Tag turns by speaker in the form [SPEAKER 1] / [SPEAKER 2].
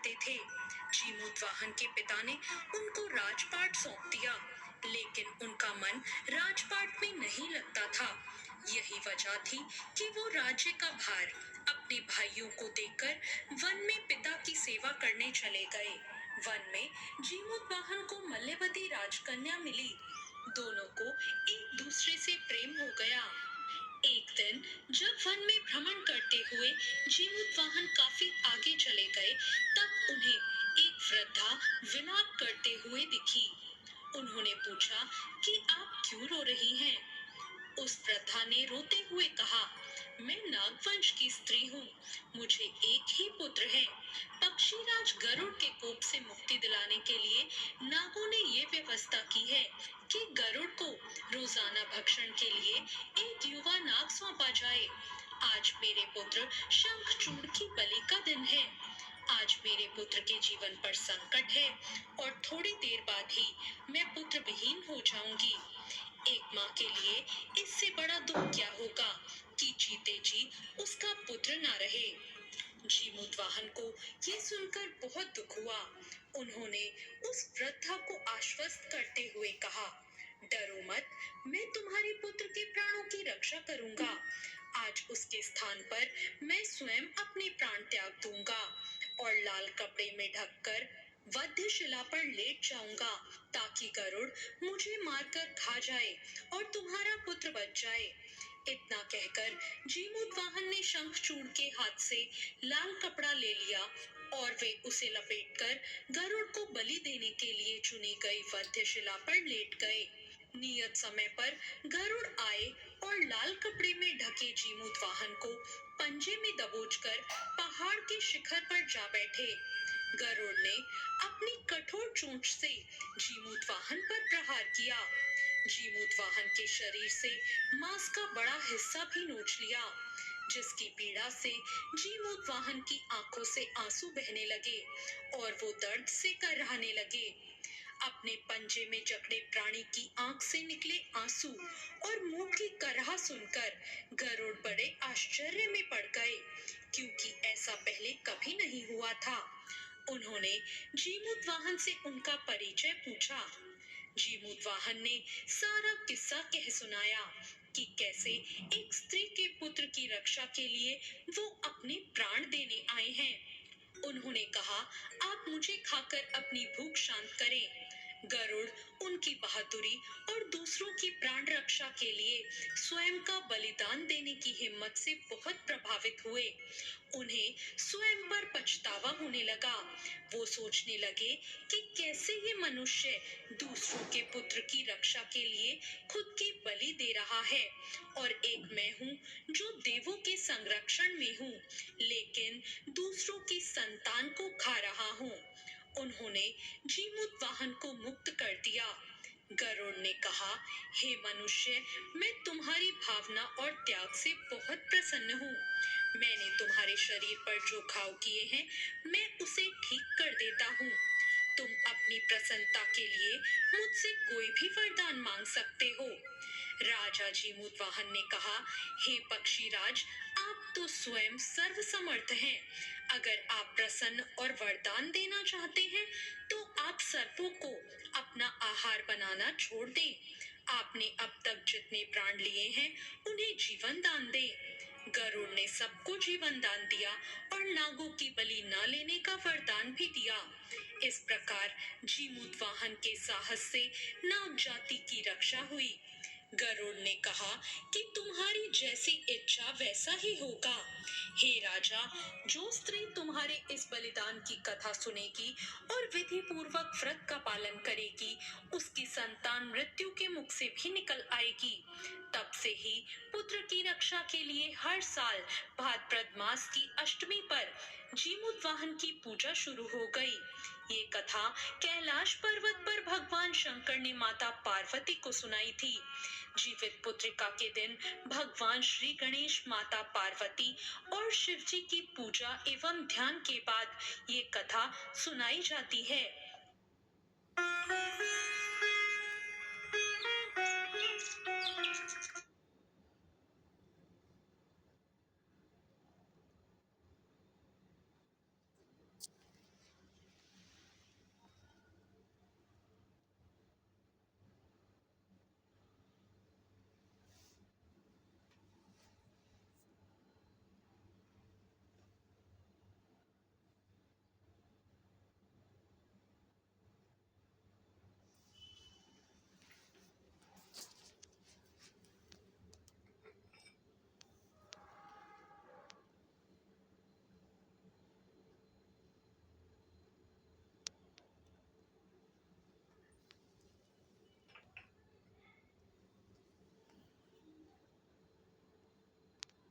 [SPEAKER 1] चाहते थे। जीमूतवाहन के पिता ने उनको राजपाट सौंप दिया, लेकिन उनका मन राजपाट में नहीं लगता था। यही वजह थी कि वो राज्य का भार अपने भाइयों को देकर वन में पिता की सेवा करने चले गए। वन में जीमूतवाहन को मल्लवती राजकन्या मिली। दोनों को एक दूसरे से प्रेम हो गया। एक दिन जब वन में भ्रमण करते हुए जीमूतवाहन काफी आगे चले गए, तब उन्हें एक वृद्धा विलाप करते हुए दिखी। उन्होंने पूछा कि आप क्यों रो रही हैं? उस वृद्धा ने रोते हुए कहा, मैं नागवंश की स्त्री हूँ। मुझे एक ही पुत्र है। पक्षीराज गरुड़ के कोप से मुक्ति दिलाने के लिए नागों ने ये व्यवस्था की है कि गरुड़ को रोजाना भक्षण के लिए एक युवा नाग सौंपा जाए। आज मेरे पुत्र शंखचूड़ की बलि का दिन है। आज मेरे पुत्र के जीवन पर संकट है और थोड़ी देर बाद ही मैं पुत्र विहीन हो जाऊंगी। एक माँ के लिए इससे बड़ा दुख क्या होगा कि जीते जी उसका पुत्र ना रहे। जीमूतवाहन को ये सुनकर बहुत दुख हुआ। उन्होंने उस वृद्धा को आश्वस्त करते हुए कहा, डरो मत, मैं तुम्हारे पुत्र के प्राणों की रक्षा करूंगा। आज उसके स्थान पर मैं स्वयं अपने प्राण त्याग दूंगा और लाल कपड़े में ढककर वध्यशिला पर लेट जाऊंगा, ताकि गरुड़ मुझे मारकर खा जाए और तुम्हारा पुत्र बच जाए। इतना कहकर जीमूतवाहन ने शंखचूड़ के हाथ से लाल कपड़ा ले लिया और वे उसे लपेटकर गरुड़ को बलि देने के लिए चुनी गई वध्यशिला पर लेट गए। नियत समय पर गरुड़ आए और लाल कपड़े में ढके जीमूतवाहन को पंजे में दबोचकर पहाड़ के शिखर पर जा बैठे। गरुड़ ने अपनी कठोर चोंच से जीमूतवाहन पर प्रहार किया। जीमूतवाहन के शरीर से मांस का बड़ा हिस्सा भी नोच लिया, जिसकी पीड़ा से जीमूतवाहन की आंखों से आंसू बहने लगे और वो दर्द से कराहने लगे। अपने पंजे में जकड़े प्राणी की आंख से निकले आंसू और मुंह की कराह सुनकर गरुड़ बड़े आश्चर्य में पड़ गए, क्योंकि ऐसा पहले कभी नहीं हुआ था। उन्होंने जीमूतवाहन से उनका परिचय पूछा। जीमूतवाहन ने सारा किस्सा कह सुनाया कि कैसे एक स्त्री के पुत्र की रक्षा के लिए वो अपने प्राण देने आए हैं। उन्होंने कहा, आप मुझे खाकर अपनी भूख शांत करें। गरुड़ उनकी बहादुरी और दूसरों की प्राण रक्षा के लिए स्वयं का बलिदान देने की हिम्मत से बहुत प्रभावित हुए। उन्हें स्वयं पर पछतावा होने लगा। वो सोचने लगे कि कैसे ये मनुष्य दूसरों के पुत्र की रक्षा के लिए खुद की बलि दे रहा है, और एक मैं हूँ जो देवों के संरक्षण में हूँ, लेकिन दूसरों की संतान को खा रहा हूँ। उन्होंने जीमूतवाहन को मुक्त कर दिया। गरुड़ ने कहा, हे मनुष्य, मैं तुम्हारी भावना और त्याग से बहुत प्रसन्न हूँ। मैंने तुम्हारे शरीर पर जो घाव किए हैं, मैं उसे ठीक कर देता हूँ। तुम अपनी प्रसन्नता के लिए मुझसे कोई भी वरदान मांग सकते हो। राजा जीमूतवाहन ने कहा, हे पक्षीराज, आप तो स्वयं सर्वसमर्थ हैं। अगर आप प्रसन्न और वरदान देना चाहते हैं, तो आप सर्पों को अपना आहार बनाना छोड़ दें। आपने अब तक जितने प्राण लिए हैं, उन्हें जीवन दान दें। गरुड़ ने सबको जीवन दान दिया और नागों की बलि न लेने का वरदान भी दिया। इस प्रकार जीमूतवाहन के साहस से नाग जाति की रक्षा हुई। गरुड़ ने कहा कि तुम्हारी जैसी इच्छा वैसा ही होगा। हे राजा, जो स्त्री तुम्हारे इस बलिदान की कथा सुनेगी और विधि पूर्वक व्रत का पालन करेगी, उसकी संतान मृत्यु के मुख से भी निकल आएगी। तब से ही पुत्र की रक्षा के लिए हर साल भाद्रपद मास की अष्टमी पर जीमूतवाहन की पूजा शुरू हो गई। ये कथा कैलाश पर्वत पर भगवान शंकर ने माता पार्वती को सुनाई थी। जीवित पुत्रिका के दिन भगवान श्री गणेश, माता पार्वती और शिव जी की पूजा एवं ध्यान के बाद ये कथा सुनाई जाती है।